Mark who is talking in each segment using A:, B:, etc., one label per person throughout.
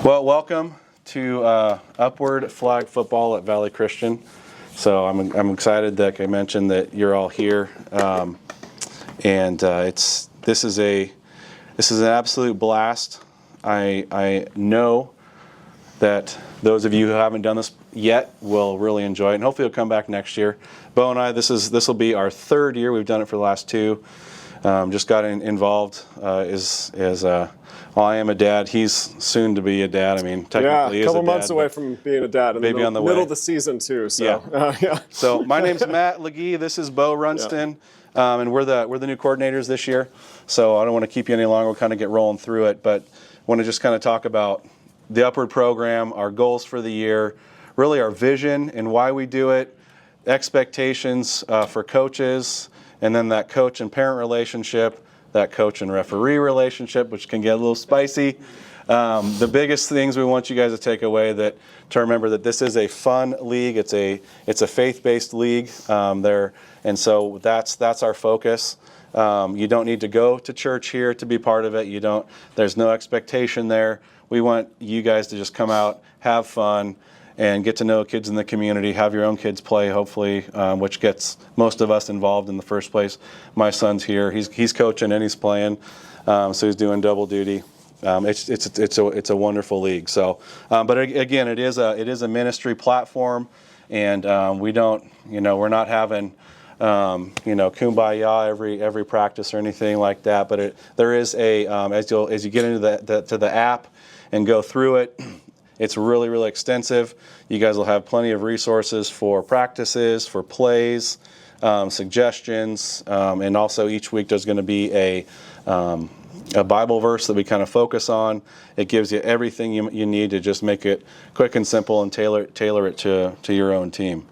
A: Well, welcome to Upward Flag Football at Valley Christian. So I'm excited that I mentioned that you're all here, and this is an absolute blast. I know that those of you who haven't done this yet will really enjoy it, and hopefully you'll come back next year. Bo and I, this will be our third year. We've done it for the last two. Just got involved I am a dad. He's soon to be a dad. I mean, technically,
B: a couple months away from being a dad.
A: Maybe on the
B: middle of the season too. So
A: yeah. So my name's Matt Legee. This is Bo Runston, and we're the new coordinators this year. So I don't want to keep you any longer. We'll kind of get rolling through it, but want to just kind of talk about the Upward program, our goals for the year, really our vision and why we do it, expectations for coaches, and then that coach and parent relationship, that coach and referee relationship, which can get a little spicy. The biggest things we want you guys to take away to remember that this is a fun league. It's a faith-based league there, and so that's our focus. You don't need to go to church here to be part of it. There's no expectation there. We want you guys to just come out, have fun, and get to know kids in the community, have your own kids play, hopefully, which gets most of us involved in the first place. My son's here. He's coaching and he's playing, so he's doing double duty. It's a wonderful league. So, but again, it is a ministry platform, and we're not having kumbaya every practice or anything like that. But there is as you get into the app and go through it. It's really, really extensive. You guys will have plenty of resources for practices, for plays, suggestions, and also each week there's going to be a Bible verse that we kind of focus on. It gives you everything you need to just make it quick and simple and tailor it to your own team.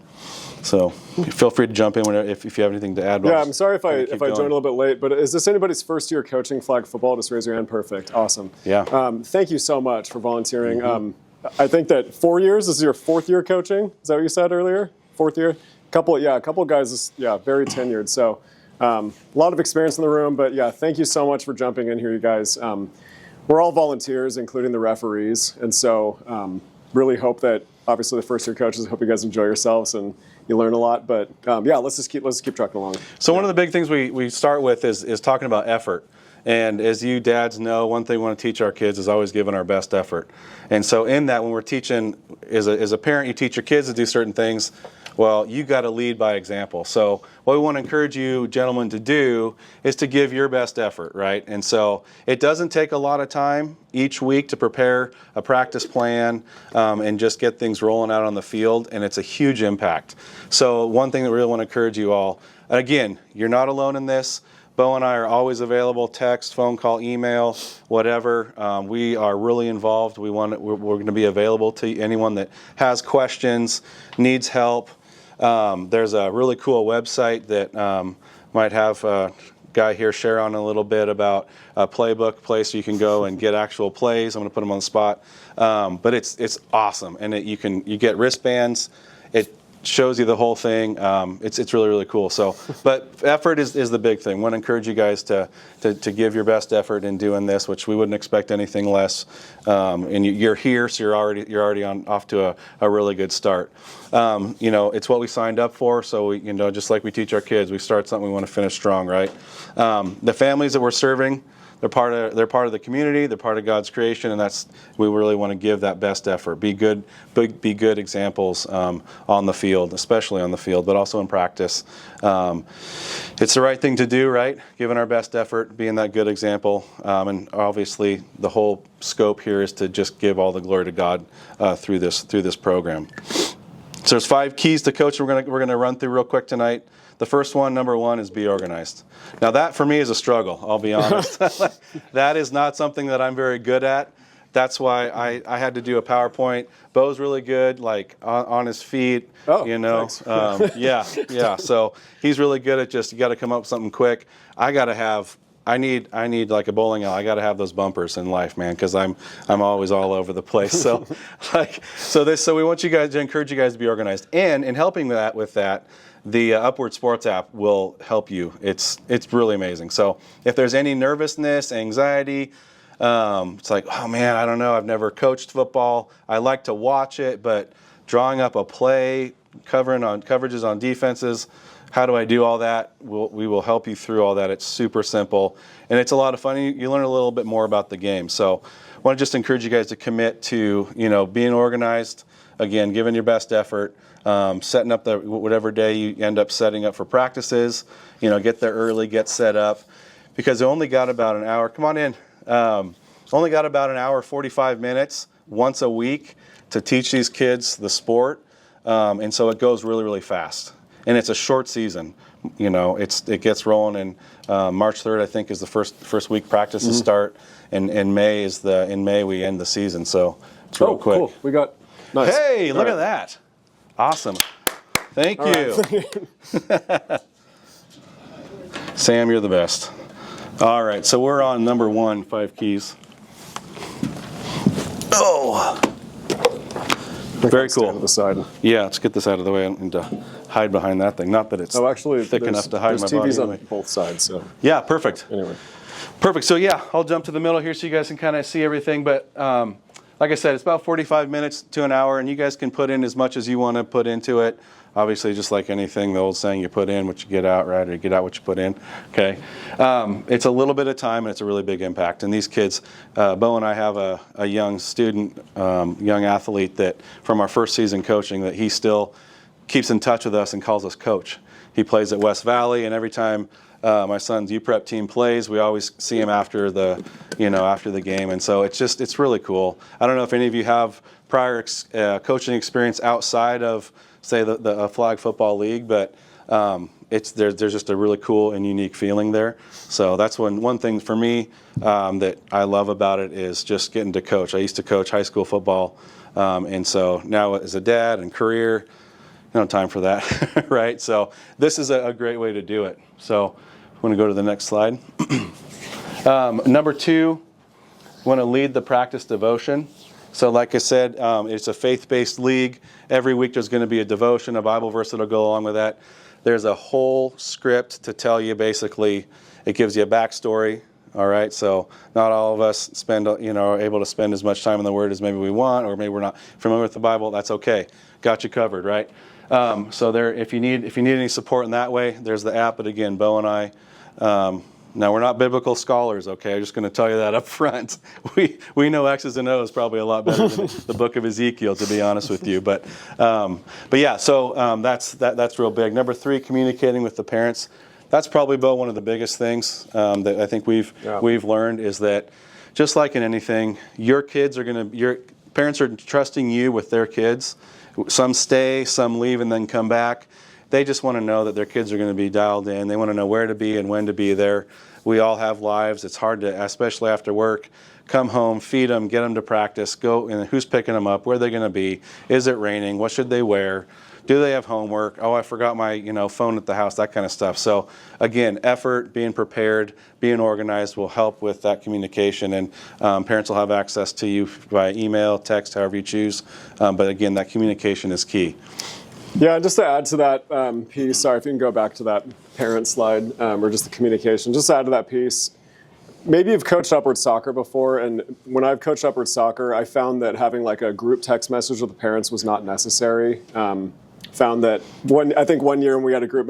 A: So feel free to jump in if you have anything to add.
B: Yeah, I'm sorry if I joined a little bit late, but is this anybody's first year coaching flag football? Just raise your hand. Perfect. Awesome.
A: Yeah.
B: Thank you so much for volunteering.
A: Mm-hmm.
B: I think that 4 years, this is your fourth year coaching. Is that what you said earlier? Fourth year? A couple of guys, very tenured. So a lot of experience in the room, but thank you so much for jumping in here, you guys. We're all volunteers, including the referees, and so really hope that, obviously, the first year coaches, hope you guys enjoy yourselves and you learn a lot. But let's keep trucking along.
A: So one of the big things we start with is talking about effort. And as you dads know, one thing we want to teach our kids is always giving our best effort. And so in that, when we're teaching, as a parent, you teach your kids to do certain things, well, you got to lead by example. So what we want to encourage you gentlemen to do is to give your best effort, right? And so it doesn't take a lot of time each week to prepare a practice plan and just get things rolling out on the field, and it's a huge impact. So one thing that we really want to encourage you all, again, you're not alone in this. Bo and I are always available, text, phone call, email, whatever. We are really involved. We're going to be available to anyone that has questions, needs help. There's a really cool website that might have a guy here share on a little bit about a playbook place you can go and get actual plays. I'm going to put them on the spot. But it's awesome. And you get wristbands. It shows you the whole thing. It's really, really cool. So, but effort is the big thing. I want to encourage you guys to give your best effort in doing this, which we wouldn't expect anything less. And you're here, so you're already off to a really good start. It's what we signed up for. So we, just like we teach our kids, we start something, we want to finish strong, right? The families that we're serving, they're part of the community. They're part of God's creation, and we really want to give that best effort. Be good examples on the field, especially on the field, but also in practice. It's the right thing to do, right? Giving our best effort, being that good example, and obviously the whole scope here is to just give all the glory to God through this program. So there's 5 keys to coaching we're gonna run through real quick tonight. The first one, number 1, is be organized. Now that for me is a struggle, I'll be honest. That is not something that I'm very good at. That's why I had to do a PowerPoint. Bo's really good, like on his feet,
B: Thanks.
A: Yeah. So he's really good at you got to come up with something quick. I need like a bowling alley. I got to have those bumpers in life, man, because I'm always all over the place. So so we want you guys to encourage you guys to be organized, and in helping with that. The Upward Sports app will help you. It's really amazing. So if there's any nervousness, anxiety, It's like, oh man, I don't know. I've never coached football. I like to watch it, but drawing up a play, coverages on defenses, how do I do all that? We will help you through all that. It's super simple, and it's a lot of fun. You learn a little bit more about the game. So I want to just encourage you guys to commit to, being organized, again, giving your best effort, setting up whatever day you end up setting up for practices, get there early, get set up, because it only got about an hour. Come on in. Only got about an hour, 45 minutes once a week to teach these kids the sport. And so it goes really, really fast. And it's a short season. It gets rolling, and March 3rd, I think, is the first week practices start, and in May we end the season. So it's real quick.
B: Cool. We got nice.
A: Hey, look at that! Awesome. Thank you, Sam. You're the best. All right, so we're on number 1, 5 keys. Oh. Very cool.
B: To the side.
A: Yeah, let's get this out of the way and hide behind that thing. Not that it's thick enough to hide my body.
B: There's TVs
A: anyway.
B: on both sides. So.
A: Yeah, perfect.
B: Anyway.
A: Perfect. So yeah, I'll jump to the middle here so you guys can kind of see everything. But like I said, it's about 45 minutes to an hour, and you guys can put in as much as you want to put into it. Obviously, just like anything, the old saying, you put in what you get out, right? Or you get out what you put in, okay? It's a little bit of time, and it's a really big impact. And these kids, Bo and I have a young student, young athlete that from our first season coaching that he still keeps in touch with us and calls us coach. He plays at West Valley, and every time my son's U-Prep team plays, we always see him after the game. And so it's really cool. I don't know if any of you have prior coaching experience outside of, say, the flag football league, but there's just a really cool and unique feeling there. So that's one thing for me that I love about it is just getting to coach. I used to coach high school football, and so now as a dad and career, time for that, right? So this is a great way to do it. So I want to go to the next slide. Number 2, want to lead the practice devotion. So like I said, it's a faith-based league. Every week there's going to be a devotion, a Bible verse that'll go along with that. There's a whole script to tell you basically. It gives you a backstory, all right? So not all of us are able to spend as much time in the Word as maybe we want, or maybe we're not familiar with the Bible. That's okay. Got you covered, right? So if you need any support in that way, there's the app. But again, Bo and I, now, we're not biblical scholars, okay? I'm just going to tell you that up front. We know X's and O's probably a lot better than the book of Ezekiel, to be honest with you. But yeah, so that's real big. Number 3, communicating with the parents. That's probably, Bo, one of the biggest things that I think we've learned is that just like in anything, your parents are trusting you with their kids. Some stay, some leave, and then come back. They just want to know that their kids are going to be dialed in. They want to know where to be and when to be there. We all have lives. It's hard to, especially after work, come home, feed them, get them to practice, go, and who's picking them up, where are they going to be, is it raining, what should they wear, do they have homework, oh, I forgot my phone at the house, that kind of stuff. So again, effort, being prepared, being organized will help with that communication, and parents will have access to you via email, text, however you choose. But again, that communication is key.
B: Yeah, just to add to that piece, sorry if you can go back to that parent slide, or just the communication, just to add to that piece, maybe you've coached upward soccer before, and when I've coached upward soccer, I found that having like a group text message with the parents was not necessary. Found that I think one year when we had a group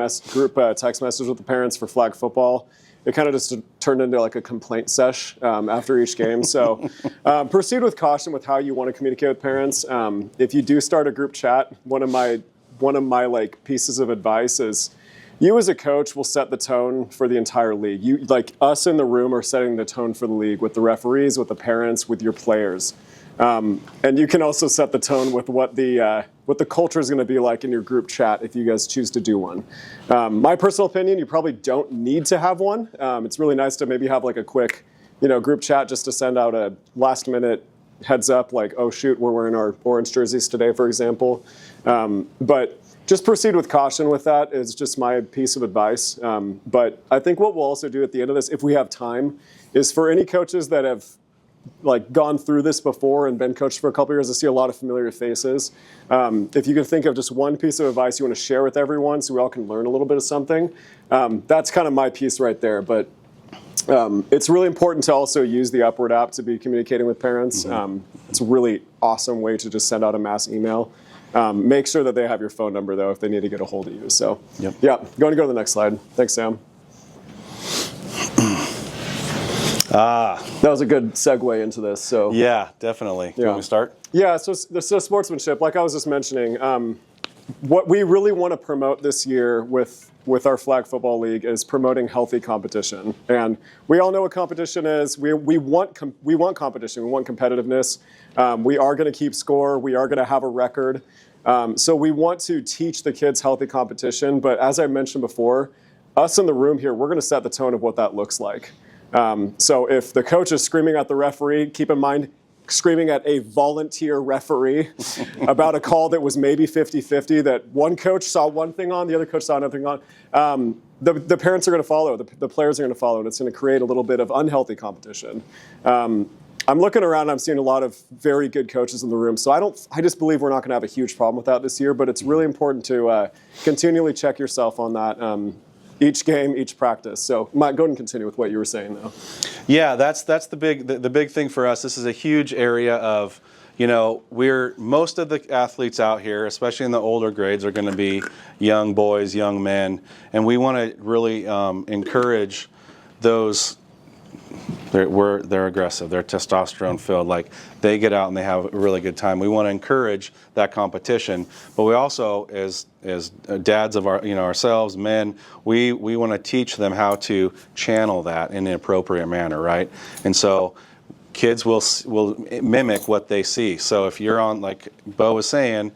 B: text message with the parents for flag football, it kind of just turned into like a complaint sesh after each game. So proceed with caution with how you want to communicate with parents. If you do start a group chat, one of my like pieces of advice is you as a coach will set the tone for the entire league. You, like us in the room, are setting the tone for the league with the referees, with the parents, with your players. And you can also set the tone with what the culture is going to be like in your group chat if you guys choose to do one. My personal opinion, you probably don't need to have one. It's really nice to maybe have like a quick, group chat just to send out a last minute heads up, like, oh shoot, we're wearing our orange jerseys today, for example. But just proceed with caution with that is just my piece of advice. But I think what we'll also do at the end of this, if we have time, is for any coaches that have like gone through this before and been coached for a couple years, I see a lot of familiar faces. If you can think of just one piece of advice you want to share with everyone so we all can learn a little bit of something, that's kind of my piece right there. But It's really important to also use the Upward app to be communicating with parents. It's a really awesome way to just send out a mass email. Make sure that they have your phone number, though, if they need to get a hold of you. So, yeah, going to go to the next slide. Thanks, Sam. That was a good segue into this. So
A: Yeah, definitely. Do you want me to start?
B: Yeah, so sportsmanship, like I was just mentioning, what we really want to promote this year with our flag football league is promoting healthy competition. And we all know what competition is. We want competition. We want competitiveness. We are going to keep score. We are going to have a record. So we want to teach the kids healthy competition. But as I mentioned before, us in the room here, we're going to set the tone of what that looks like. So if the coach is screaming at the referee, keep in mind, screaming at a volunteer referee about a call that was maybe 50-50, that one coach saw one thing on, the other coach saw another thing on. The parents are going to follow, the players are going to follow, and it's going to create a little bit of unhealthy competition. I'm looking around, I'm seeing a lot of very good coaches in the room, so I just believe we're not going to have a huge problem with that this year, but it's really important to continually check yourself on that. Each game, each practice. So, Mike, go ahead and continue with what you were saying, though.
A: Yeah, that's the big thing for us. This is a huge area of, most of the athletes out here, especially in the older grades, are going to be young boys, young men, and we want to really encourage those. They're aggressive. They're testosterone filled. Like, they get out and they have a really good time. We want to encourage that competition, but we also, as dads of ourselves, men, we want to teach them how to channel that in an appropriate manner, right? And so kids will mimic what they see. So if you're on, like Bo was saying,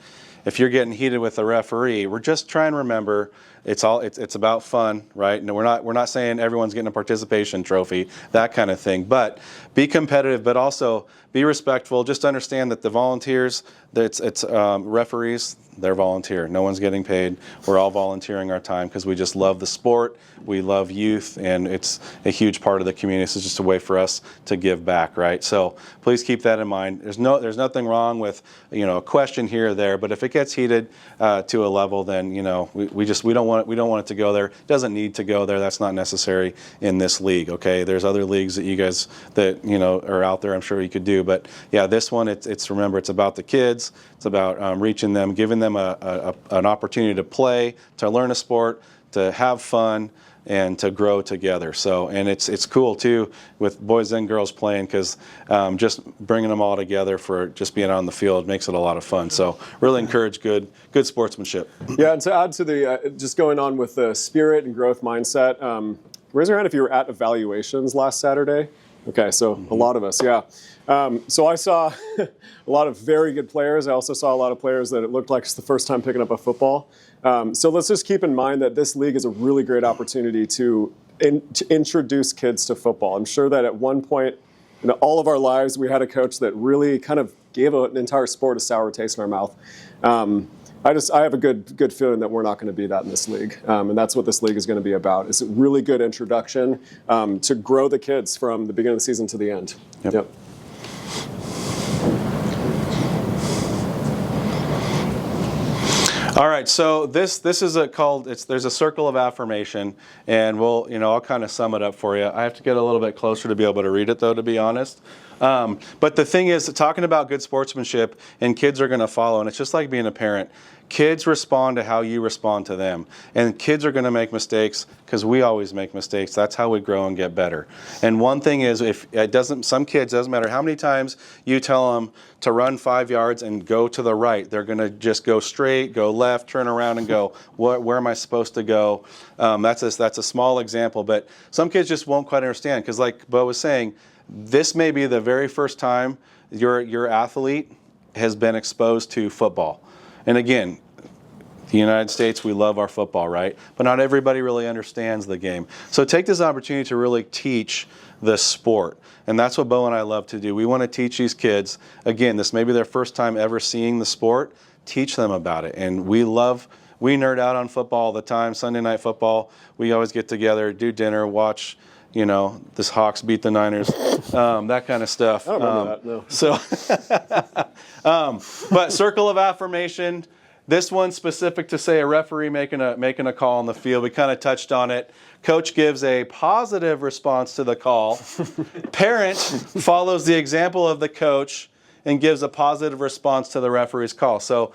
A: if you're getting heated with a referee, we're just trying to remember it's about fun, right? And we're not saying everyone's getting a participation trophy, that kind of thing. But be competitive, but also be respectful. Just understand that the volunteers, it's referees, they're volunteer. No one's getting paid. We're all volunteering our time because we just love the sport. We love youth, and it's a huge part of the community. It's just a way for us to give back, right? So please keep that in mind. There's nothing wrong with a question here or there, but if it gets heated to a level, then we don't want it to go there. It doesn't need to go there. That's not necessary in this league. Okay, there's other leagues that you guys that are out there. I'm sure you could do, but yeah, this one remember it's about the kids. It's about reaching them, giving them an opportunity to play, to learn a sport, to have fun, and to grow together. So, and it's cool too with boys and girls playing, because just bringing them all together for just being on the field makes it a lot of fun. So really encourage good sportsmanship.
B: Yeah, and to add to the just going on with the spirit and growth mindset, raise your hand if you were at evaluations last Saturday. Okay, so a lot of us, yeah. So I saw a lot of very good players. I also saw a lot of players that it looked like it's the first time picking up a football. So let's just keep in mind that this league is a really great opportunity to introduce kids to football. I'm sure that at one point in all of our lives, we had a coach that really kind of gave an entire sport a sour taste in our mouth. I have a good feeling that we're not going to be that in this league, and that's what this league is going to be about. It's a really good introduction to grow the kids from the beginning of the season to the end. Yep.
A: All right, so this is there's a circle of affirmation, and I'll kind of sum it up for you. I have to get a little bit closer to be able to read it, though, to be honest. But the thing is, talking about good sportsmanship, and kids are going to follow, and it's just like being a parent. Kids respond to how you respond to them, and kids are going to make mistakes because we always make mistakes. That's how we grow and get better. And one thing is, some kids, doesn't matter how many times you tell them to run 5 yards and go to the right, they're going to just go straight, go left, turn around, and go, where am I supposed to go? That's a small example, but some kids just won't quite understand, because like Bo was saying, this may be the very first time your athlete has been exposed to football. And again, the United States, we love our football, right? But not everybody really understands the game. So take this opportunity to really teach the sport. And that's what Bo and I love to do. We want to teach these kids, again, this may be their first time ever seeing the sport, teach them about it. And we nerd out on football all the time, Sunday night football. We always get together, do dinner, watch this Hawks beat the Niners, that kind of stuff.
B: I don't remember that, no.
A: So, but circle of affirmation, this one's specific to, say, a referee making a call on the field. We kind of touched on it. Coach gives a positive response to the call. Parent follows the example of the coach and gives a positive response to the referee's call. So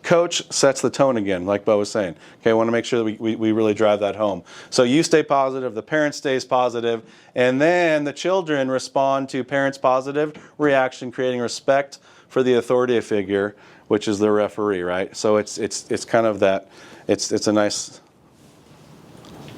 A: coach sets the tone again, like Bo was saying. Okay, I want to make sure that we really drive that home. So you stay positive, the parent stays positive, and then the children respond to parents' positive reaction, creating respect for the authority figure, which is the referee, right? So it's kind of that, it's a nice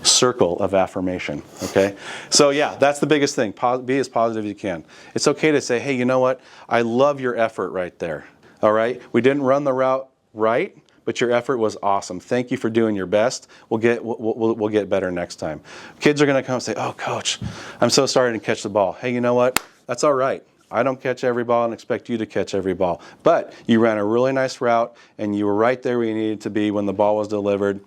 A: circle of affirmation, okay? So yeah, that's the biggest thing. Be as positive as you can. It's okay to say, hey, you know what? I love your effort right there, all right? We didn't run the route right, but your effort was awesome. Thank you for doing your best. We'll get better next time. Kids are going to come and say, oh, coach, I'm so sorry I didn't catch the ball. Hey, you know what? That's all right. I don't catch every ball and expect you to catch every ball. But you ran a really nice route, and you were right there where you needed to be when the ball was delivered.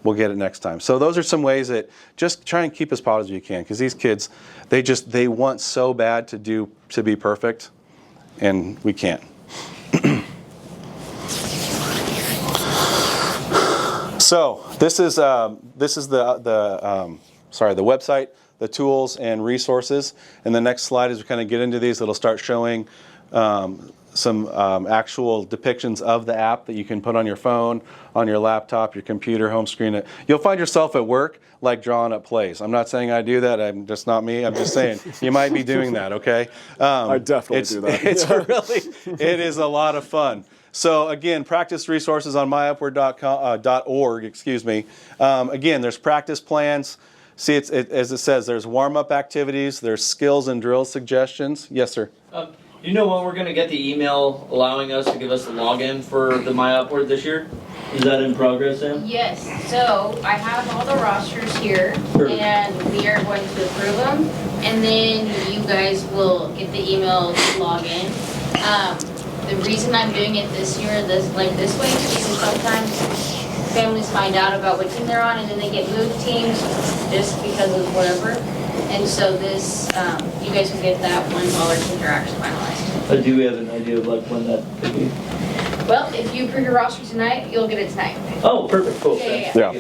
A: We'll get it next time. So those are some ways that just try and keep as positive as you can, because these kids, they want so bad to be perfect, and we can't. So this is the website, the tools and resources. And the next slide, as we kind of get into these, it'll start showing some actual depictions of the app that you can put on your phone, on your laptop, your computer, home screen. You'll find yourself at work like drawing up plays. I'm not saying I do that. I'm just not me. I'm just saying you might be doing that. Okay.
B: I definitely do that.
A: It is a lot of fun. So again, practice resources on myupward.org. Excuse me. Again, there's practice plans. See, as it says, there's warm-up activities. There's skills and drill suggestions. Yes, sir.
C: Do you know when we're going to get the email allowing us to give us the login for the MyUpward this year? Is that in progress, Sam?
D: Yes, so I have all the rosters here,
C: Perfect.
D: and we are going to approve them, and then you guys will get the email to log in. The reason I'm doing it this year, this way, is because sometimes families find out about what team they're on, and then they get moved teams just because of whatever. And so this, you guys will get that when all our teams are actually finalized.
C: Do we have an idea of like when that could be?
D: Well, if you approve your roster tonight, you'll get it tonight.
C: Oh, perfect, cool.
D: Yeah.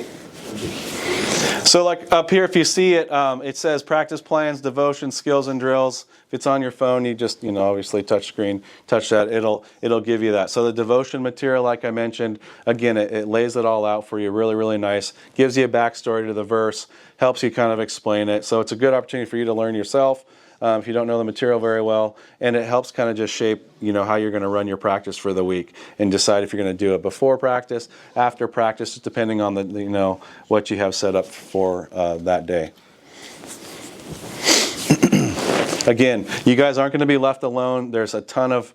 A: So like up here, if you see it, it says practice plans, devotion, skills, and drills. If it's on your phone, you just, obviously touch that, it'll give you that. So the devotion material, like I mentioned, again, it lays it all out for you really, really nice. Gives you a backstory to the verse, helps you kind of explain it. So it's a good opportunity for you to learn yourself if you don't know the material very well. And it helps kind of just shape, how you're going to run your practice for the week and decide if you're going to do it before practice, after practice, depending on what you have set up for that day. Again, you guys aren't going to be left alone. There's a ton of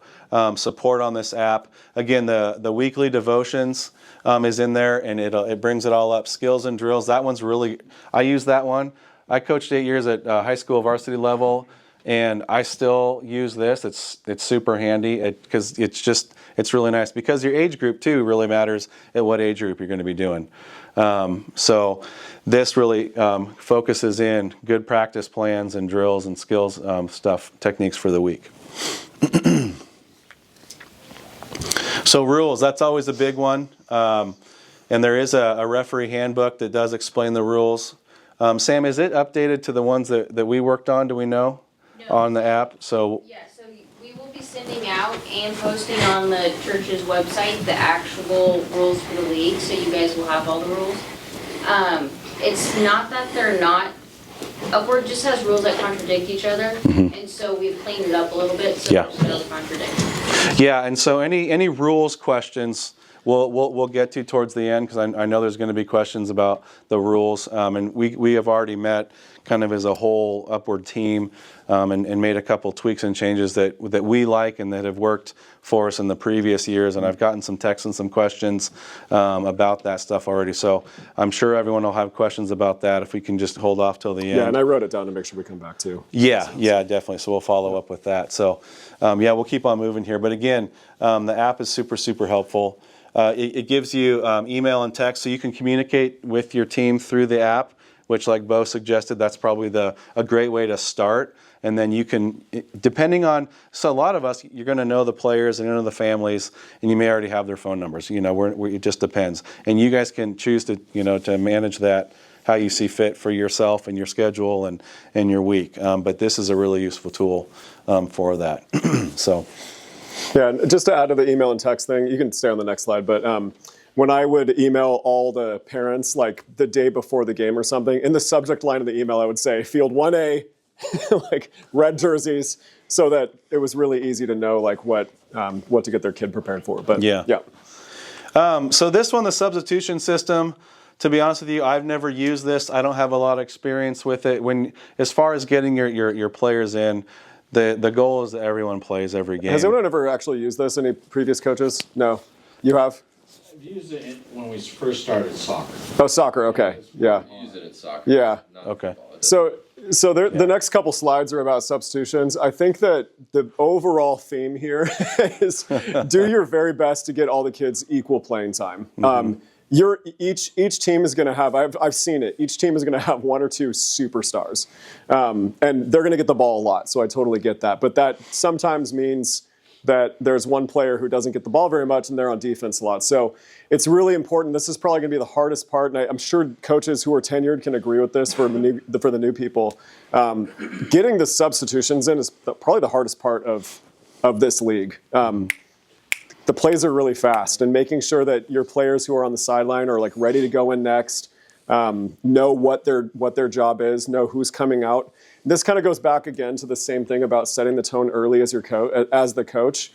A: support on this app. Again, the weekly devotions is in there, and it brings it all up. Skills and drills. That one's really, I use that one. I coached 8 years at high school varsity level, and I still use this. It's super handy because it's really nice, because your age group too really matters at what age group you're going to be doing. So this really focuses in good practice plans and drills and skills techniques for the week. So rules, that's always a big one. And there is a referee handbook that does explain the rules. Sam, is it updated to the ones that we worked on, do we know, on the app? So
D: We will be sending out and posting on the church's website the actual rules for the league, so you guys will have all the rules. It's not that they're not, Upward just has rules that contradict each other, and so we've cleaned it up a little bit so it doesn't contradict.
A: Yeah, and so any rules questions we'll get to towards the end, because I know there's going to be questions about the rules, and we have already met kind of as a whole Upward team and made a couple tweaks and changes that we like and that have worked for us in the previous years, and I've gotten some texts and some questions about that stuff already, so I'm sure everyone will have questions about that if we can just hold off till the end.
B: Yeah, and I wrote it down to make sure we come back to.
A: Yeah, definitely, so we'll follow up with that. So we'll keep on moving here, but again, the app is super, super helpful. It gives you email and text, so you can communicate with your team through the app. which like Bo suggested, that's probably a great way to start. And then you can, depending on, so a lot of us, you're going to know the players and know the families, and you may already have their phone numbers. It just depends. And you guys can choose to, to manage that how you see fit for yourself and your schedule and your week. But this is a really useful tool for that. So.
B: Yeah, and just to add to the email and text thing, you can stay on the next slide, but when I would email all the parents like the day before the game or something, in the subject line of the email I would say Field 1A, like red jerseys, so that it was really easy to know like what to get their kid prepared for. But yeah.
A: So this one, the substitution system, to be honest with you, I've never used this. I don't have a lot of experience with it. As far as getting your players in, the goal is that everyone plays every game.
B: Has anyone ever actually used this? Any previous coaches? No. You have?
E: I've used it when we first started soccer.
B: Oh, soccer. Okay. Yeah.
F: Use it in soccer.
B: Yeah.
A: Okay.
B: So the next couple slides are about substitutions. I think that the overall theme here is do your very best to get all the kids equal playing time. Each team is going to have, I've seen it, each team is going to have one or two superstars. And they're going to get the ball a lot, so I totally get that. But that sometimes means that there's one player who doesn't get the ball very much and they're on defense a lot. So it's really important. This is probably going to be the hardest part, and I'm sure coaches who are tenured can agree with this for the new people. Getting the substitutions in is probably the hardest part of this league. The plays are really fast, and making sure that your players who are on the sideline are like ready to go in next, know what their job is, know who's coming out. This kind of goes back again to the same thing about setting the tone early as the coach.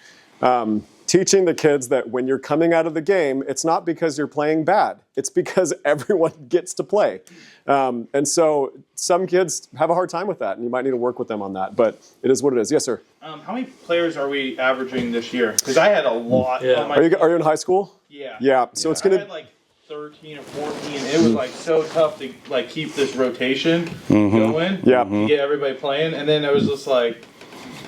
B: Teaching the kids that when you're coming out of the game, it's not because you're playing bad. It's because everyone gets to play. And so some kids have a hard time with that, and you might need to work with them on that. But it is what it is. Yes, sir.
G: How many players are we averaging this year? Because I had a lot.
C: Yeah.
G: On my
B: Are you in high school?
G: Yeah.
B: Yeah. So it's
G: I
B: gonna.
G: had like 13 or 14. It was like so tough to like keep this rotation going.
B: Yeah.
G: To get everybody playing, and then it was just like.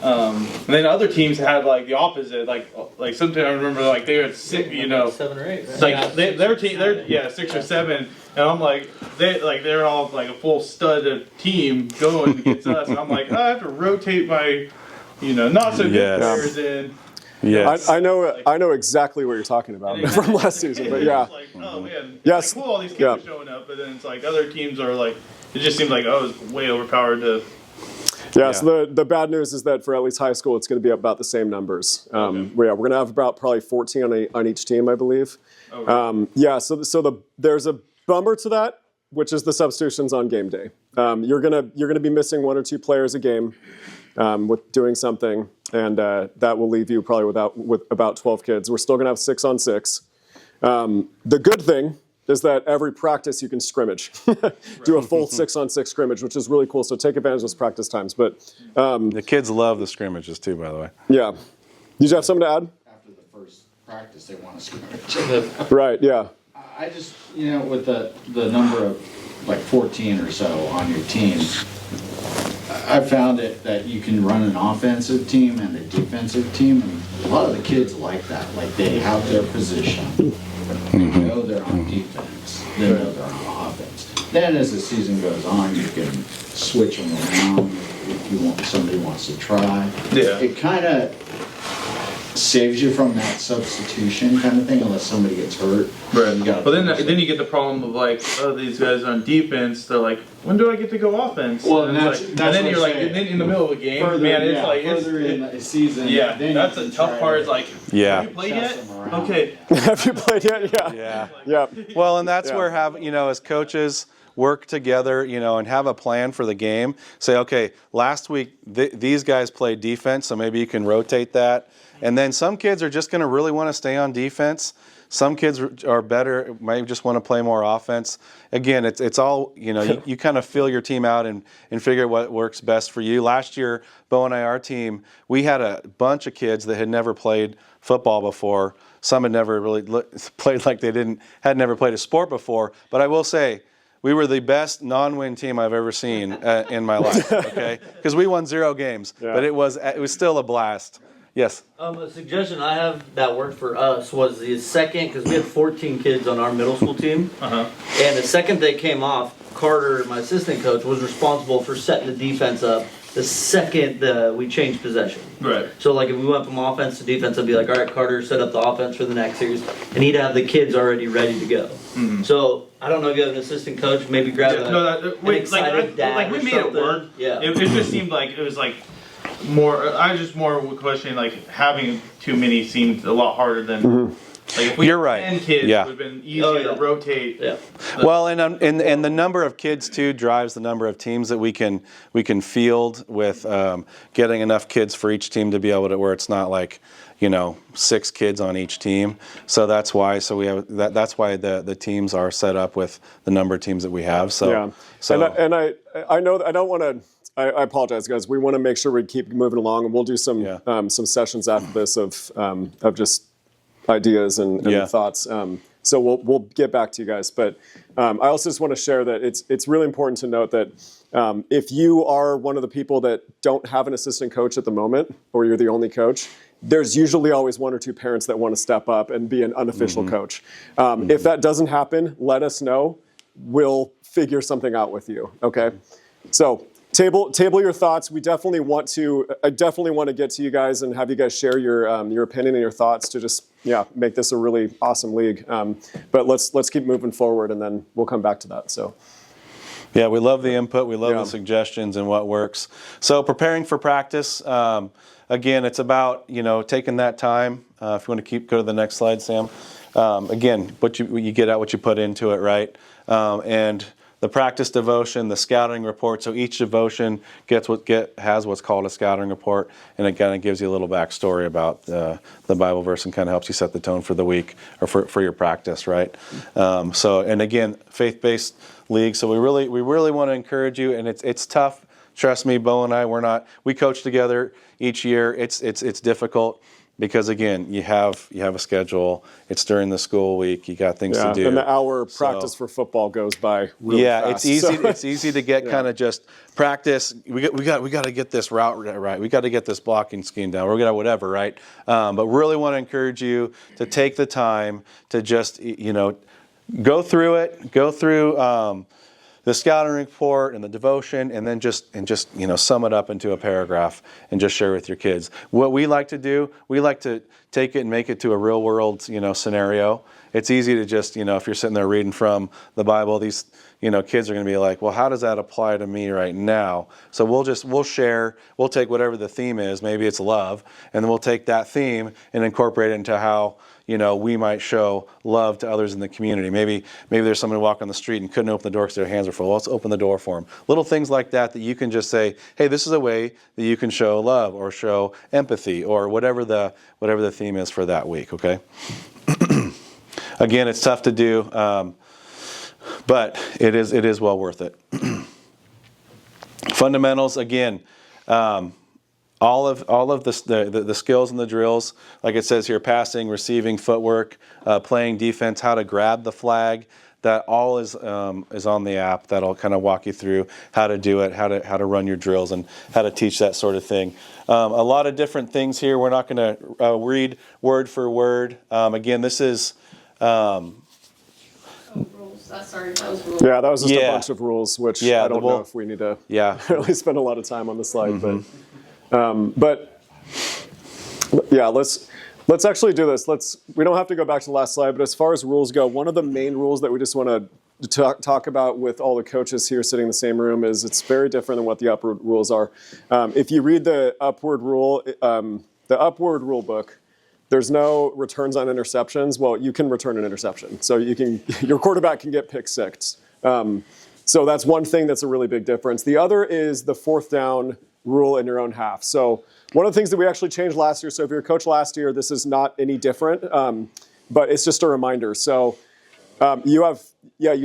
G: And then other teams had like the opposite, like sometimes I remember like they had 6,
C: 7 or 8. Right?
G: like their team, they're 6 or 7, and I'm like they're all like a full stud team going against us, and I'm like I have to rotate my, not so good players in.
A: Yes.
B: I know exactly what you're talking about from last season, but yeah.
G: It's like, oh man,
B: Yes.
G: it's like, cool, all these kids are showing up, but then it's like other teams are like, it just seems like it's way overpowered to.
B: Yeah, so the bad news is that for at least high school, it's going to be about the same numbers. We're going to have about probably 14 on each team, I believe.
G: Okay.
B: So there's a bummer to that, which is the substitutions on game day. You're gonna be missing 1 or 2 players a game with doing something, and that will leave you probably with about 12 kids. We're still going to have 6 on 6. The good thing is that every practice you can scrimmage, do a full 6 on 6 scrimmage, which is really cool. So take advantage of those practice times. But
A: The kids love the scrimmages too, by the way.
B: yeah, did you have something to add?
E: After the first practice, they want to scrimmage.
B: Right. Yeah.
E: I just, with the number of like 14 or so on your team, I found it that you can run an offensive team and a defensive team, and a lot of the kids like that. Like they have their position. They know they're on defense. They know they're on offense. Then as the season goes on, you can switch them around if somebody wants to try.
G: Yeah.
E: It kind of saves you from that substitution kind of thing, unless somebody gets hurt.
G: Right.
E: You gotta
G: But then you get the problem of like, these guys on defense. They're like, when do I get to go offense?
E: Well,
G: and,
E: that's
G: and
E: what
G: then you're
E: I'm
G: like,
E: saying.
G: then in the middle of a game,
E: Further,
G: man, it's
E: yeah,
G: like
E: further in the season.
G: yeah,
E: then
G: that's
E: you
G: a
E: can
G: tough
E: try
G: part.
E: to
G: Is like,
A: Yeah.
G: have you played
E: chest
G: yet?
E: them around.
G: Okay.
B: Have you played yet? Yeah.
A: Yeah.
B: Yeah.
A: Well, and that's
B: Yeah.
A: where as coaches work together, and have a plan for the game. Say, okay, last week these guys played defense, so maybe you can rotate that. And then some kids are just going to really want to stay on defense. Some kids are better, might just want to play more offense. Again, it's all, you kind of fill your team out and figure what works best for you. Last year, Bo and I, our team, we had a bunch of kids that had never played football before. Some had never really played like had never played a sport before. But I will say, we were the best non-win team I've ever seen in my life, okay? Because we won 0 games,
B: Yeah.
A: but it was still a blast. Yes.
C: A suggestion I have that worked for us was the second, because we had 14 kids on our middle school team, and the second they came off, Carter, my assistant coach, was responsible for setting the defense up the second we changed possession.
G: Right.
C: So like if we went from offense to defense, I'd be like, all right, Carter, set up the offense for the next series, and he'd have the kids already ready to go. So I don't know if you have an assistant coach, maybe grab an excited dad
G: like we
C: or
G: made it
C: something.
G: work.
C: Yeah.
G: It just seemed like it was like more. I just more questioning like having too many seemed a lot harder than. Like if we
A: You're
G: had
A: right.
G: 10 kids,
A: Yeah.
G: it would have been easier to rotate.
C: Yeah.
A: Well, and the number of kids too drives the number of teams that we can field with getting enough kids for each team to be able to where it's not like 6 kids on each team. So that's why. So we have that's why the teams are set up with the number of teams that we have. So
B: Yeah.
A: So
B: I know that I don't want to. I apologize, guys. We want to make sure we keep moving along, and we'll do some sessions after this of just ideas and thoughts. So we'll get back to you guys. But I also just want to share that it's really important to note that if you are one of the people that don't have an assistant coach at the moment, or you're the only coach, there's usually always 1 or 2 parents that want to step up and be an unofficial coach. If that doesn't happen, let us know. We'll figure something out with you. Okay. So table your thoughts. I definitely want to get to you guys and have you guys share your opinion and your thoughts to just make this a really awesome league. But let's keep moving forward, and then we'll come back to that. So.
A: Yeah, we love the input. We love the suggestions and what works. So preparing for practice, again, it's about taking that time. If you want to go to the next slide, Sam. Again, what you get out, what you put into it, right? And the practice devotion, the scouting report. So each devotion has what's called a scouting report, and it kind of gives you a little backstory about the Bible verse and kind of helps you set the tone for the week or for your practice, right? And again, faith-based league. So we really want to encourage you, and it's tough. Trust me, Bo and I, we coach together each year. It's difficult. Because again, you have a schedule. It's during the school week. You got things to do.
B: And the hour practice for football goes by really fast.
A: It's easy. It's easy to get kind of just practice. We got to get this route right. We got to get this blocking scheme down. We're gonna whatever, right? But really want to encourage you to take the time to just go through it. Go through the scouting report and the devotion, and then just sum it up into a paragraph and just share with your kids. What we like to do, we like to take it and make it to a real world scenario. It's easy to just if you're sitting there reading from the Bible, these kids are going to be like, well, how does that apply to me right now? So we'll share. We'll take whatever the theme is. Maybe it's love, and then we'll take that theme and incorporate it into how we might show love to others in the community. Maybe there's someone who walked on the street and couldn't open the door because their hands are full. Well, let's open the door for them. Little things like that you can just say, hey, this is a way that you can show love or show empathy or whatever the theme is for that week. Okay. Again, it's tough to do, but it is well worth it. Fundamentals again. All of the skills and the drills, like it says here, passing, receiving, footwork, playing defense, how to grab the flag, that all is on the app. That'll kind of walk you through how to do it, how to run your drills, and how to teach that sort of thing. A lot of different things here. We're not going to read word for word. Again, this is.
D: Rules. Sorry, that was rules.
B: Yeah, that was just a bunch of rules, which I don't know if we need to really spend a lot of time on the slide, but yeah, let's actually do this. We don't have to go back to the last slide, but as far as rules go, one of the main rules that we just want to talk about with all the coaches here sitting in the same room is it's very different than what the upward rules are. If you read the upward rule book, there's no returns on interceptions. Well, you can return an interception, so your quarterback can get pick six. So that's one thing that's a really big difference. The other is the fourth down rule in your own half. So one of the things that we actually changed last year, so if you're a coach last year, this is not any different, but it's just a reminder. So you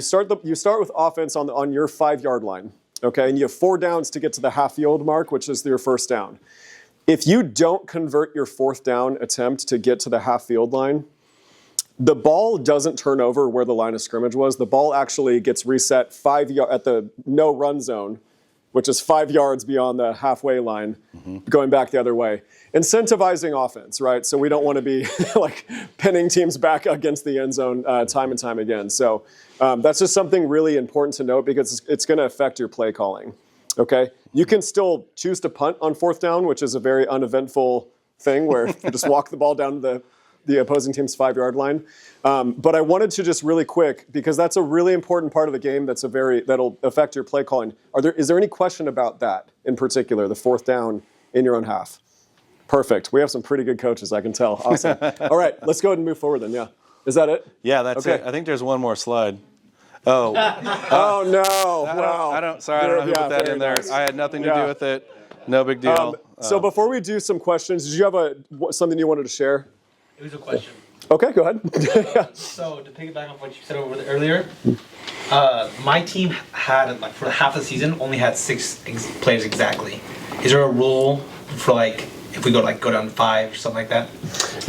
B: start with offense on your 5-yard line, okay? And you have 4 downs to get to the half field mark, which is your first down. If you don't convert your fourth down attempt to get to the half field line, the ball doesn't turn over where the line of scrimmage was. The ball actually gets reset 5 yards at the no run zone, which is 5 yards beyond the halfway line, going back the other way. Incentivizing offense, right? So we don't want to be like pinning teams back against the end zone time and time again. So that's just something really important to note because it's going to affect your play calling. Okay, you can still choose to punt on 4th down, which is a very uneventful thing where you just walk the ball down to the opposing team's 5-yard line. But I wanted to just really quick, because that's a really important part of the game that'll affect your play calling. Is there any question about that in particular, the 4th down in your own half? Perfect. We have some pretty good coaches, I can tell. Awesome. All right, let's go ahead and move forward then, yeah. Is that it?
A: Yeah, that's it. I think there's one more slide. Oh.
B: Oh, no. Wow.
A: I don't know who put that in there.
B: Nice.
A: I had nothing to do with it. No big deal.
B: So before we do some questions, did you have something you wanted to share?
F: It was a question.
B: Okay, go ahead.
F: So to piggyback off what you said over earlier, my team had like for half the season only had 6 players exactly. Is there a rule for like if we go down to 5 or something like that?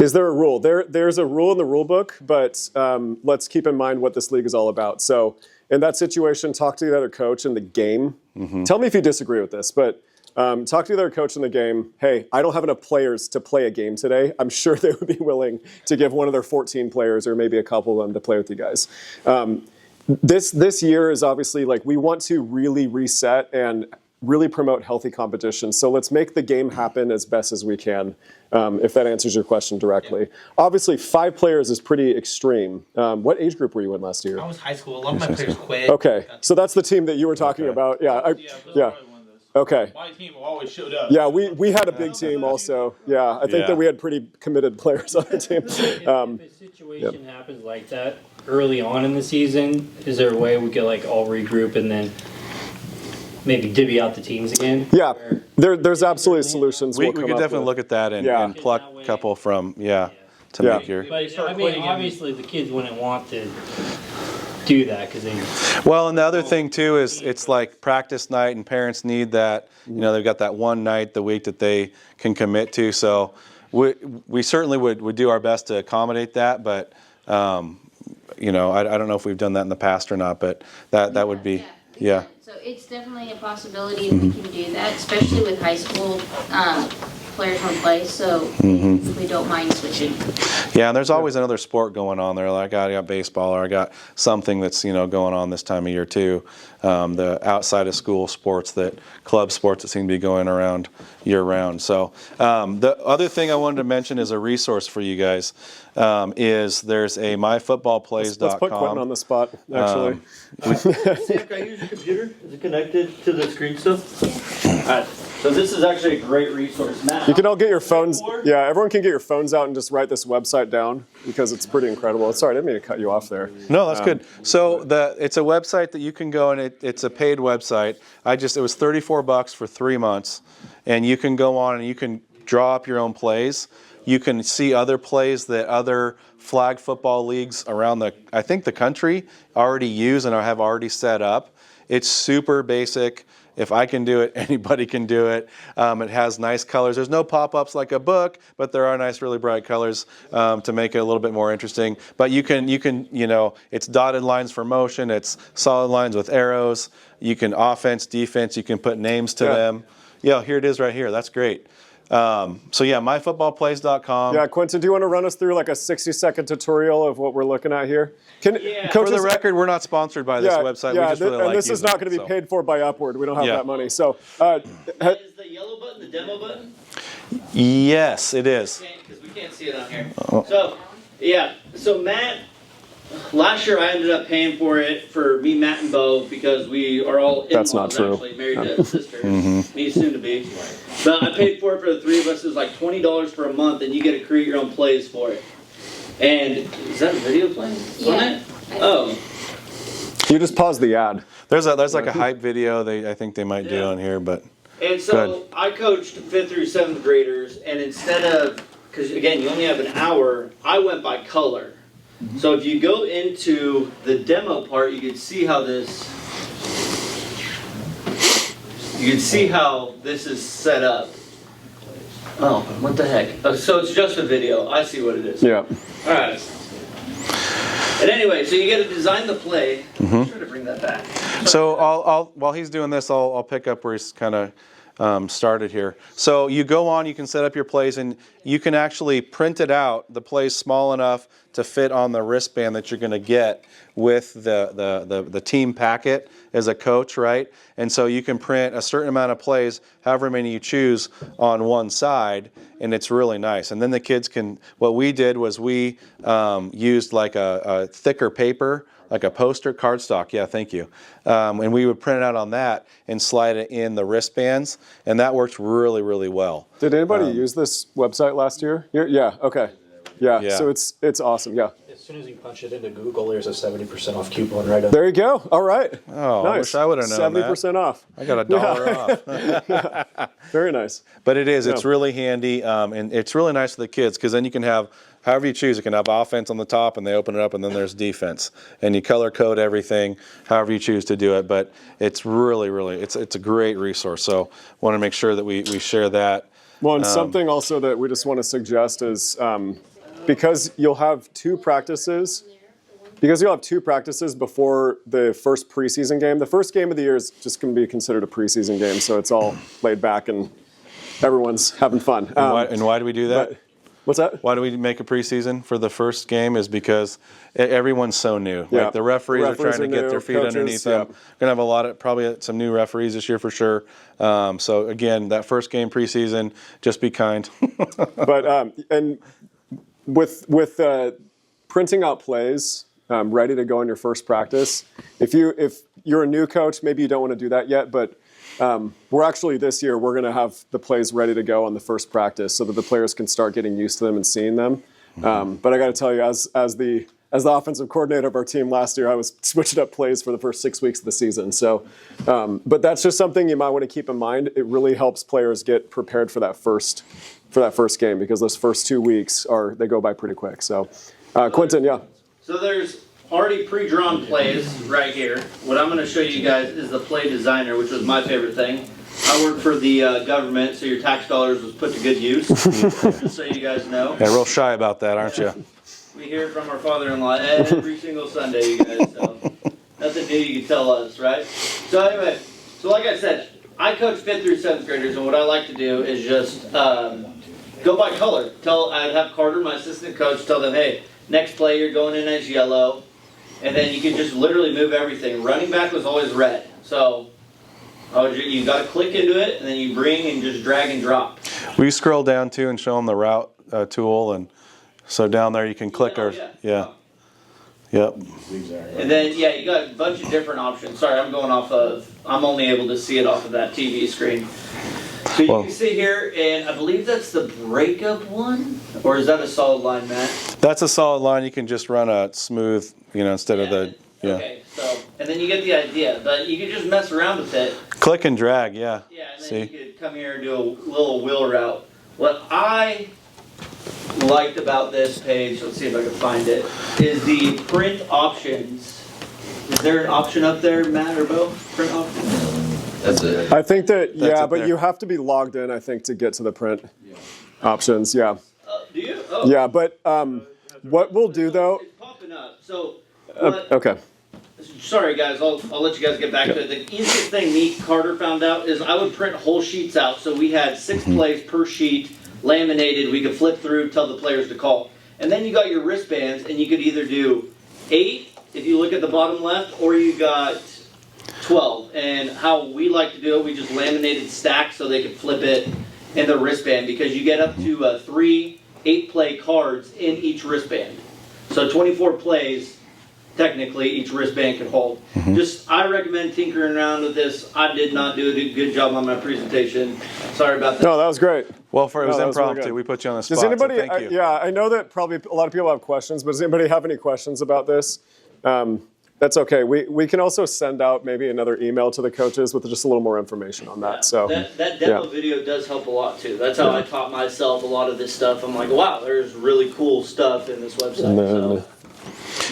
B: Is there a rule? There's a rule in the rule book, but let's keep in mind what this league is all about. So in that situation, talk to the other coach in the game. Tell me if you disagree with this, but talk to the other coach in the game. Hey, I don't have enough players to play a game today. I'm sure they would be willing to give one of their 14 players or maybe a couple of them to play with you guys. This year is obviously like we want to really reset and really promote healthy competition. So let's make the game happen as best as we can, if that answers your question directly. Yeah. Obviously, 5 players is pretty extreme. What age group were you in last year?
F: I was high school. A lot of my players quit.
B: Okay, so that's the team that you were talking about. Yeah. Yeah. Okay.
G: My team always showed up.
B: Yeah, we had a big team also. Yeah, I think that we had pretty committed players on the team.
H: If a situation happens like that early on in the season, is there a way we could like all regroup and then maybe divvy out the teams again?
B: Yeah, there's absolutely solutions.
A: We could definitely look at that and pluck a couple from, to make your...
H: But I mean, obviously the kids wouldn't want to do that because they...
A: Well, and the other thing too is it's like practice night and parents need that, they've got that one night the week that they can commit to. So we certainly would do our best to accommodate that, but I don't know if we've done that in the past or not, but that would be, yeah.
D: So it's definitely a possibility that we can do that, especially with high school players on play, so we don't mind switching.
A: Yeah, and there's always another sport going on there. Like I got baseball, or I got something that's going on this time of year too. The outside of school sports, club sports that seem to be going around year round. So the other thing I wanted to mention is a resource for you guys. Is there's a myfootballplays.com.
B: Let's put Quentin on the spot, actually.
C: Sam, can I use your computer? Is it connected to the screen stuff? Alright, so this is actually a great resource. Matt,
B: you can all get your phones. Yeah, everyone can get your phones out and just write this website down because it's pretty incredible. Sorry, I didn't mean to cut you off there.
A: No, that's good. So it's a website that you can go and it's a paid website. It was $34 for 3 months, and you can go on and you can draw up your own plays. You can see other plays that other flag football leagues around the country already use and have already set up. It's super basic. If I can do it, anybody can do it. It has nice colors. There's no pop-ups like a book, but there are nice, really bright colors to make it a little bit more interesting. But you can, it's dotted lines for motion. It's solid lines with arrows. You can offense, defense. You can put names to them. Yeah, here it is right here. That's great. myfootballplays.com.
B: Yeah, Quentin, do you want to run us through like a 60-second tutorial of what we're looking at here?
A: Coaches, for the record, we're not sponsored by this website. We just really like
B: this is not going to be paid for by Upward. We don't have that money. So,
C: is the yellow button the demo button?
A: Yes, it is.
C: Because we can't see it on here. So Matt, last year I ended up paying for it for me, Matt, and Bo because we are all in-laws.
B: That's not true.
C: Actually, married to sisters, me soon to be. But I paid for it for the 3 of us. It was like $20 for a month, and you get to create your own plays for it. And is that a video playing?
D: Yeah.
C: Oh.
B: You just pause the ad.
A: There's like a hype video I think they might do on here, but.
C: And so I coached 5th through 7th graders, and instead of, because again you only have an hour, I went by color. So if you go into the demo part, you can see how this. You can see how this is set up. Oh, what the heck? So it's just a video. I see what it is.
B: Yeah.
C: All right. And anyway, so you get to design the play.
A: Mm-hmm.
C: Try to bring that back.
A: So I'll while he's doing this, I'll pick up where he's kind of started here. So you go on, you can set up your plays, and you can actually print it out, the plays small enough to fit on the wristband that you're going to get with the team packet as a coach, right? And so you can print a certain amount of plays, however many you choose, on one side, and it's really nice. And then the kids can, what we did was we used like a thicker paper, like a poster, cardstock, yeah, thank you. And we would print it out on that and slide it in the wristbands, and that worked really, really well.
B: Did anybody use this website last year? Yeah, okay. Yeah, so it's awesome, yeah.
I: As soon as you punch it into Google, there's a 70% off coupon right up
B: There you go, all right.
A: Oh,
B: nice.
A: I wish I would have known
B: 70% off.
A: I got $1 off.
B: Very nice.
A: But it is, it's
B: Yeah.
A: really handy, and it's really nice for the kids, because then you can have, however you choose, you can have offense on the top, and they open it up, and then there's defense. And you color code everything, however you choose to do it. But it's really, really, it's a great resource. So want to make sure that we share that.
B: Well, and something also that we just want to suggest is because you'll have two practices before the first preseason game. The first game of the year is just going to be considered a preseason game, so it's all laid back and everyone's having fun.
A: And why do we do that?
B: What's that?
A: Why do we make a preseason for the first game? Is because everyone's so new.
B: Yeah.
A: Like the referees are
B: Referees
A: trying to
B: are
A: get
B: new,
A: their feet
B: coaches,
A: underneath
B: yeah.
A: them. Gonna have a lot of, probably some new referees this year for sure. So again, that first game preseason, just be kind.
B: But and with printing out plays ready to go in your first practice, if you're a new coach, maybe you don't want to do that yet, but we're actually this year we're going to have the plays ready to go on the first practice so that the players can start getting used to them and seeing them. But I got to tell you, as the offensive coordinator of our team last year, I was switching up plays for the first 6 weeks of the season. So, but that's just something you might want to keep in mind. It really helps players get prepared for that first game, because those first 2 weeks they go by pretty quick. So, Quentin, yeah.
C: So there's already pre-drawn plays right here. What I'm going to show you guys is the play designer, which was my favorite thing. I work for the government, so your tax dollars was put to good use, just so you guys know.
A: Yeah, real shy about that, aren't you?
C: We hear it from our father-in-law every single Sunday, you guys, so nothing new you can tell us, right? So anyway, so like I said, I coach 5th through 7th graders, and what I like to do is just go by color. I'd have Carter, my assistant coach, tell them, hey, next play you're going in as yellow, and then you can just literally move everything. Running back was always red, so you got to click into it, and then you bring and just drag and drop.
A: Will you scroll down too and show them the route tool, and so down there you can click yeah. Yep.
C: And then you got a bunch of different options. Sorry, I'm only able to see it off of that TV screen. So you can see here, and I believe that's the breakup one, or is that a solid line, Matt?
A: That's a solid line. You can just run a smooth, instead of the, yeah.
C: Okay, so, and then you get the idea, but you can just mess around with it.
A: Click and drag, yeah.
C: Yeah, and then you could come here and do a little wheel route. What I liked about this page, let's see if I can find it, is the print options. Is there an option up there, Matt or Bo? Print options?
E: That's it.
B: I think that, but
A: there.
B: you have to be logged in, I think, to get to the print options, yeah.
C: Do you? Oh.
B: Yeah, but what we'll do, though...
C: It's popping up, so...
B: Okay.
C: Sorry, guys, I'll let you guys get back to it. The easiest thing me, Carter, found out is I would print whole sheets out, so we had 6 plays per sheet, laminated, we could flip through, tell the players to call. And then you got your wristbands, and you could either do 8, if you look at the bottom left, or you got 12. And how we like to do it, we just laminated stacks so they could flip it in the wristband, because you get up to 3 8-play cards in each wristband. So 24 plays, technically, each wristband can hold. I recommend tinkering around with this. I did not do a good job on my presentation. Sorry about that.
B: No, that was great.
A: Well, it was
B: that was really
A: impromptu.
B: good.
A: We put you on the spot.
B: Does anybody,
A: so thank you.
B: I know that probably a lot of people have questions, but does anybody have any questions about this? That's okay. We can also send out maybe another email to the coaches with just a little more information on that. So
C: that demo video does help a lot too. That's how I taught myself a lot of this stuff. I'm like, wow, there's really cool stuff in this website.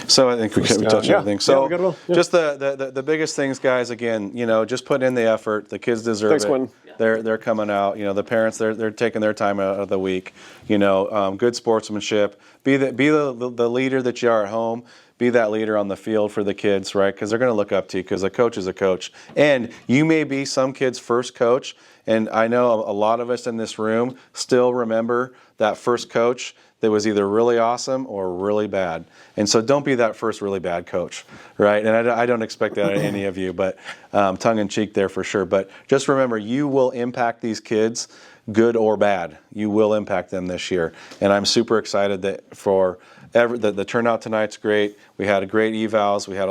A: So I think we touched everything. So
B: we got it all.
A: just the biggest things, guys. Again, just put in the effort. The kids deserve
B: Thanks,
A: it.
B: Quentin.
A: they're coming out. The parents they're taking their time out of the week. Good sportsmanship. Be the leader that you are at home. Be that leader on the field for the kids, right? Because they're going to look up to you, because a coach is a coach. And you may be some kid's first coach, and I know a lot of us in this room still remember that first coach that was either really awesome or really bad. And so don't be that first really bad coach, right? And I don't expect that out of any of you, but tongue in cheek there for sure. But just remember, you will impact these kids, good or bad. You will impact them this year. And I'm super excited that the turnout tonight's great. We had a great evals. We had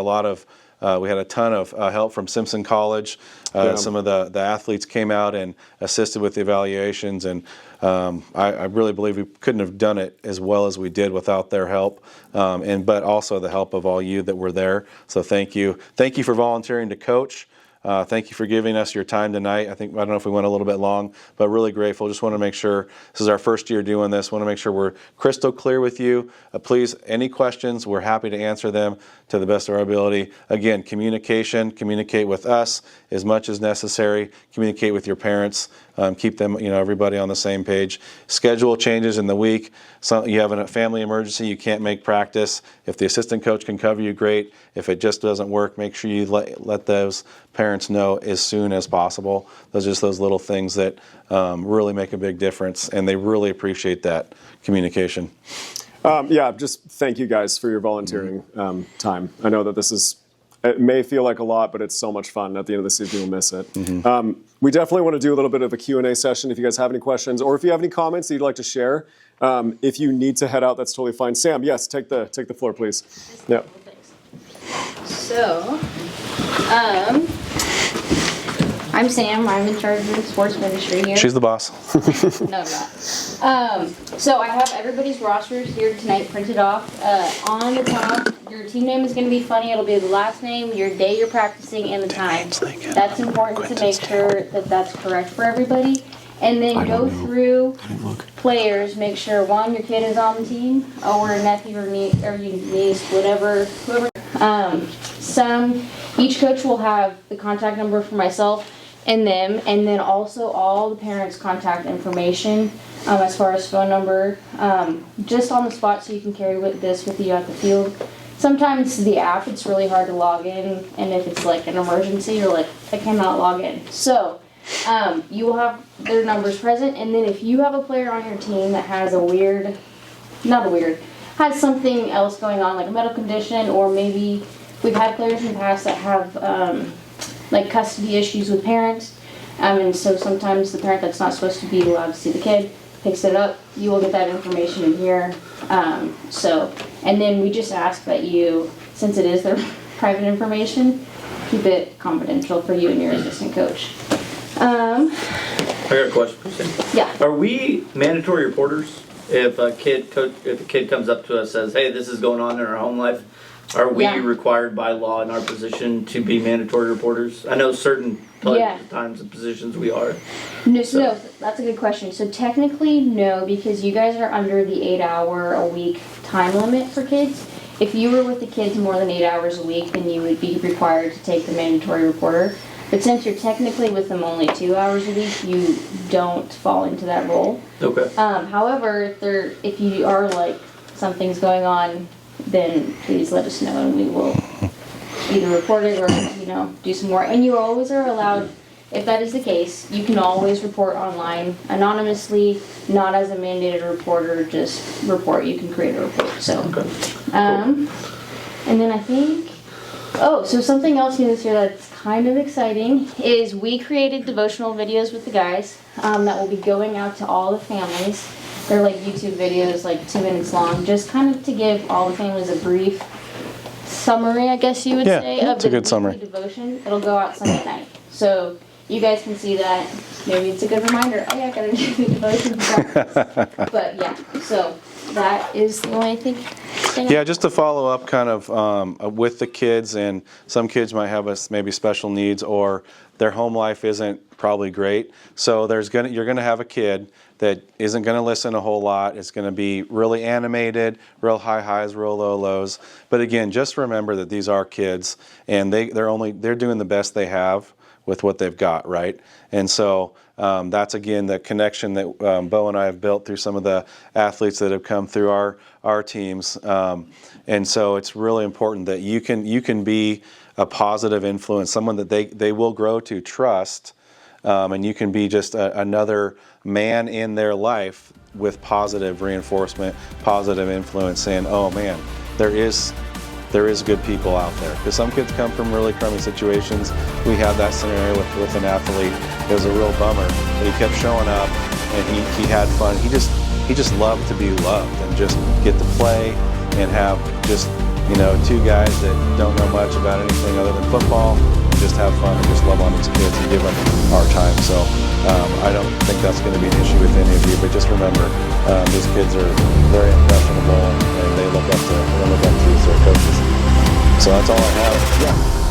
A: a ton of help from Simpson College. Some of the athletes came out and assisted with the evaluations, and I really believe we couldn't have done it as well as we did without their help, but also the help of all you that were there. So thank you. Thank you for volunteering to coach. Thank you for giving us your time tonight. I don't know if we went a little bit long, but really grateful. Just want to make sure, this is our first year doing this, want to make sure we're crystal clear with you. Please, any questions, we're happy to answer them to the best of our ability. Again, communicate with us as much as necessary. Communicate with your parents. Keep them, everybody on the same page. Schedule changes in the week. You have a family emergency, you can't make practice. If the assistant coach can cover you, great. If it just doesn't work, make sure you let those parents know as soon as possible. Those are just those little things that really make a big difference, and they really appreciate that communication.
B: Just thank you guys for your volunteering time. I know that it may feel like a lot, but it's so much fun. At the end of the season, you'll miss it. We definitely want to do a little bit of a Q&A session if you guys have any questions, or if you have any comments that you'd like to share. If you need to head out, that's totally fine. Sam, yes, take the floor, please. Yeah.
D: So, I'm Sam. I'm in charge of the sports ministry here.
A: She's the boss.
D: No, I'm not. So I have everybody's rosters here tonight printed off. On the top, your team name is going to be funny. It'll be the last name, your day you're practicing, and the time. That's important to make sure that that's correct for everybody. And then go through players, make sure one, your kid is on the team, or a nephew or niece, whoever. Each coach will have the contact number for myself and them, and then also all the parents' contact information as far as phone number, just on the spot so you can carry this with you at the field. Sometimes the app, it's really hard to log in, and if it's like an emergency, you're like, I cannot log in. So you will have their numbers present, and then if you have a player on your team that has has something else going on, like a medical condition, or maybe we've had players in the past that have like custody issues with parents, and so sometimes the parent that's not supposed to be allowed to see the kid picks it up. You will get that information in here. And then we just ask that you, since it is their private information, keep it confidential for you and your assistant coach.
C: I got a question, Kristen.
D: Yeah.
C: Are we mandatory reporters? If a kid comes up to us and says, "Hey, this is going on in our home life," are we required by law in our position to be mandatory reporters? I know certain times and positions we are.
D: No, that's a good question. So technically, no, because you guys are under the 8-hour-a-week time limit for kids. If you were with the kids more than 8 hours a week, then you would be required to take the mandatory reporter. But since you're technically with them only 2 hours a week, you don't fall into that role.
C: Okay.
D: However, if you are like, something's going on, then please let us know and we will either report it or, do some more. And you always are allowed, if that is the case, you can always report online anonymously, not as a mandated reporter, just report. You can create a report. So, and then I think, so something else new this year that's kind of exciting is we created devotional videos with the guys that will be going out to all the families. They're like YouTube videos, like 2 minutes long, just kind of to give all the families a brief summary, I guess you would say, of the good summary devotion. It'll go out Sunday night. So you guys can see that. Maybe it's a good reminder, I gotta do the devotion practice. But yeah, so that is the only thing.
A: Yeah, just to follow up kind of with the kids, and some kids might have maybe special needs, or their home life isn't probably great. So you're gonna have a kid that isn't gonna listen a whole lot. It's gonna be really animated, real high highs, real low lows. But again, just remember that these are kids, and they're doing the best they have with what they've got, right? And so That's again the connection that Bo and I have built through some of the athletes that have come through our teams, and so it's really important that you can be a positive influence, someone that they will grow to trust, and you can be just another man in their life with positive reinforcement, positive influence, saying, "Oh man, there is good people out there." Because some kids come from really crummy situations. We had that scenario with an athlete. It was a real bummer, but he kept showing up and he had fun. He just loved to be loved and just get to play and have just, you know, two guys that don't know much about anything other than football, and just have fun and just love on these kids and give them our time. So I don't think that's going to be an issue with any of you, but just remember, these kids are very impressionable and they look up to you as their coaches. So that's all I have.
B: Yeah.